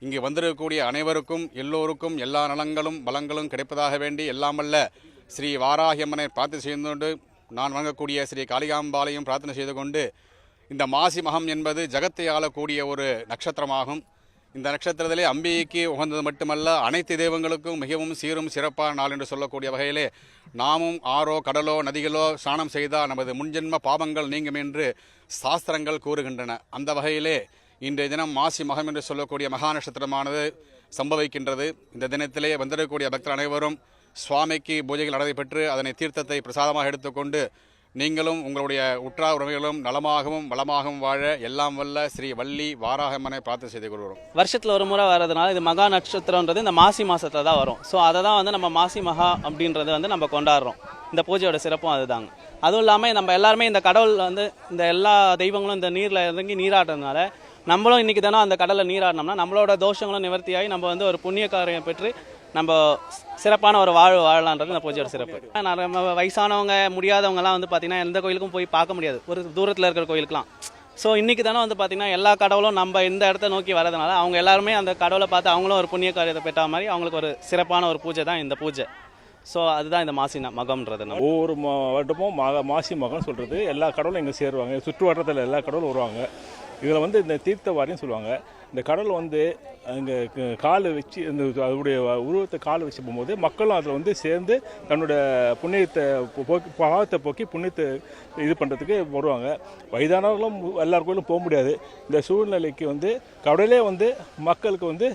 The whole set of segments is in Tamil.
இங்கே வந்திருக்கக்கூடிய அனைவருக்கும் எல்லோருக்கும் எல்லா நலங்களும் பலங்களும் கிடைப்பதாக வேண்டி எல்லாமல்ல ஸ்ரீ வாராகியம்மனை பிரார்த்தனை செய்து கொண்டு நான் வணங்கக்கூடிய ஸ்ரீ காளிகாம்பாளையும் பிரார்த்தனை செய்து கொண்டு இந்த மாசி மகம் என்பது ஜகத்தை ஆளக்கூடிய ஒரு நட்சத்திரமாகும். இந்த நட்சத்திரத்திலே அம்பிகைக்கு உகந்தது மட்டுமல்ல, அனைத்து தெய்வங்களுக்கும் மிகவும் சீரும் சிறப்பான நாள் என்று சொல்லக்கூடிய வகையிலே நாமும் ஆறோ கடலோ நதிகளோ ஸ்நானம் செய்தால் நமது முன்ஜென்ம பாவங்கள் நீங்கும் என்று சாஸ்திரங்கள் கூறுகின்றன. அந்த வகையிலே இன்றைய தினம் மாசி மகம் என்று சொல்லக்கூடிய மகா நட்சத்திரமானது சம்பவிக்கின்றது. இந்த தினத்திலே வந்திருக்கக்கூடிய பக்தர் அனைவரும் சுவாமிக்கு பூஜைகள் நடைபெற்று அதனை தீர்த்தத்தை பிரசாதமாக எடுத்துக்கொண்டு நீங்களும் உங்களுடைய உற்றார் உறவுகளும் நலமாகவும் வளமாகவும் வாழ எல்லாம் வல்ல ஸ்ரீ வள்ளி வாராகம்மனை பிரார்த்தனை செய்து கொள்கிறோம். வருஷத்தில் ஒரு முறை வர்றதுனால இது மகா நட்சத்திரன்றது இந்த மாசி மாதத்தில் தான் வரும். ஸோ அதை தான் நம்ம மாசி மகா அப்படின்றது நம்ம கொண்டாடுறோம். இந்த பூஜையோட சிறப்பும் அதுதாங்க. அதுவும் இல்லாமல் நம்ம எல்லாருமே இந்த கடவுள் இந்த எல்லா தெய்வங்களும் இந்த நீரில் இறங்கி நீராடுறதுனால நம்மளும் இன்றைக்கி தானே அந்த கடலில் நீராடினோம்னா நம்மளோட தோஷங்களும் நிவர்த்தியாகி நம்ம ஒரு புண்ணிய காரியம் பெற்று நம்ம சிறப்பான ஒரு வாழ்வு வாழலான்றது இந்த பூஜையோட சிறப்பு. நம்ம வயசானவங்க முடியாதவங்கலாம் பார்த்திங்கன்னா எந்த கோயிலுக்கும் போய் பார்க்க முடியாது, ஒரு தூரத்தில் இருக்கிற கோயிலுக்குலாம். ஸோ இன்றைக்கி தானே பார்த்திங்கன்னா எல்லா கடவுளும் நம்ம இந்த இடத்த நோக்கி வரதுனால அவங்க எல்லாருமே அந்த கடவுளை பார்த்து அவங்களும் ஒரு புண்ணிய காரியத்தை பெற்ற மாதிரி அவங்களுக்கு ஒரு சிறப்பான ஒரு பூஜை தான் இந்த பூஜை. ஸோ அதுதான் இந்த மாசி மகம்ன்றது. ஒவ்வொரு வருடமும் மாசி மகம்னு சொல்கிறது எல்லா கடவுளும் இங்கே சேருவாங்க. சுற்று வட்டத்தில் எல்லா கடவுளும் வருவாங்க. இதில் இந்த தீர்த்த வாரின்னு சொல்லுவாங்க. இந்த கடவுள் அங்கே காலை வச்சு இந்த அதோடைய உருவத்தை காலை வச்சு போகும்போது மக்களும் அதில் சேர்ந்து தன்னோட புண்ணியத்தை பாவத்தை போக்கி புண்ணியத்தை இது பண்ணுறதுக்கு வருவாங்க. வயதானவர்களும் எல்லார் கோயிலும் போக முடியாது. இந்த சூழ்நிலைக்கு கடவுளே மக்களுக்கு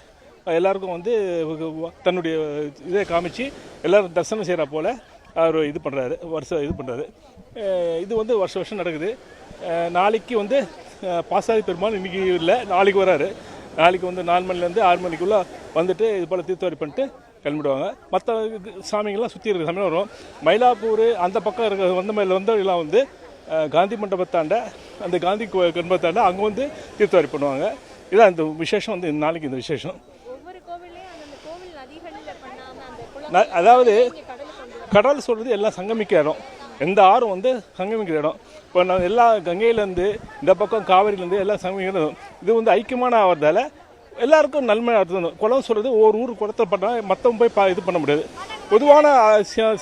எல்லாருக்கும் தன்னுடைய இதை காமிச்சு எல்லோரும் தரிசனம் செய்கிற போல் அவர் இது பண்ணுறாரு, இது பண்ணுறாரு. இது வருஷம் நடக்குது. நாளைக்கு பாசாதி பெருமாள் இன்றைக்கி இல்லை, நாளைக்கு வராரு. நாளைக்கு 4 மணிலேருந்து 6 மணிக்குள்ளே வந்துட்டு இது போல் தீர்த்தவாரி பண்ணிட்டு கிளம்பிடுவாங்க. மற்ற சாமிங்கள்லாம் சுற்றி இருக்கிற சாமி வரும். மயிலாப்பூர் அந்த பக்கம் இருக்கிற எல்லாம் காந்தி மண்டபத்தாண்ட அந்த காந்தி கண்பத்தாண்ட அங்கே தீர்த்தவாரி பண்ணுவாங்க. இதான் இந்த விசேஷம். நாளைக்கு இந்த விசேஷம். அதாவது கடல் சொல்கிறது எல்லாம் சங்கமிக்க இடம். எந்த ஆறும் சங்கமிக்கிற இடம். இப்போ நான் எல்லா கங்கையிலேருந்து இந்த பக்கம் காவிரியிலேருந்து எல்லாம் சங்கமிக்கிற இடம். இது ஐக்கியமான ஆகிறதால எல்லாருக்கும் நன்மை அர்த்தம். குளம் சொல்கிறது ஒரு ஊர் குளத்தில் பண்ணால் மற்றவங்க போய் இது பண்ண முடியாது. பொதுவான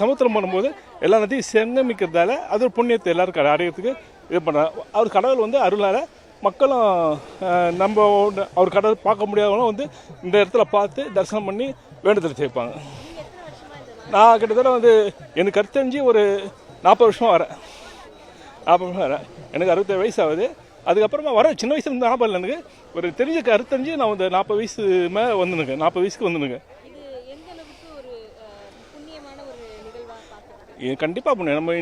சமுத்திரம் பண்ணும்போது எல்லா நதியும் சங்கமிக்கிறதால அது ஒரு புண்ணியத்தை எல்லாருக்கும் அடையிறதுக்கு இது பண்ணுறாங்க. அவர் கடவுள் அருளால் மக்களும் நம்ம அவர் கடவுள் பார்க்க முடியாதவங்களும் இந்த இடத்துல பார்த்து தரிசனம் பண்ணி வேண்டுதல் செய்ப்பாங்க. நான் கிட்டத்தட்ட எனக்கு கருத்தறிஞ்சு ஒரு 40 வருஷமாக வரேன். 40 வருஷம் வரேன். எனக்கு 67 வயசு ஆகுது. அதுக்கப்புறமா சின்ன வயசுல இருந்து ஞாபகம் இல்லை. எனக்கு ஒரு தெரிஞ்ச கருத்தறிஞ்சு நான் 40 வயசு மேலே 40 வயசுக்கு வந்துனுங்க. கண்டிப்பாக புண்ணியம். நம்ம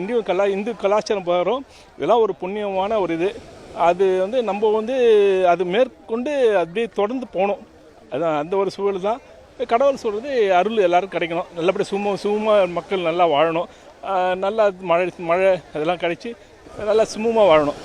இந்து கலாச்சாரம் போகிறோம். இதெல்லாம் ஒரு புண்ணியமான ஒரு இது. அது நம்ம அது மேற்கொண்டு அப்படியே தொடர்ந்து போகணும். அதுதான் அந்த ஒரு சூழல் தான். கடவுள் சொல்கிறது அருள் எல்லாருக்கும் கிடைக்கணும். நல்லபடியாக சுமூகமாக மக்கள் நல்லா வாழணும். நல்லா மழை அதெல்லாம் கிடைச்சி நல்லா சுமூகமாக வாழணும்.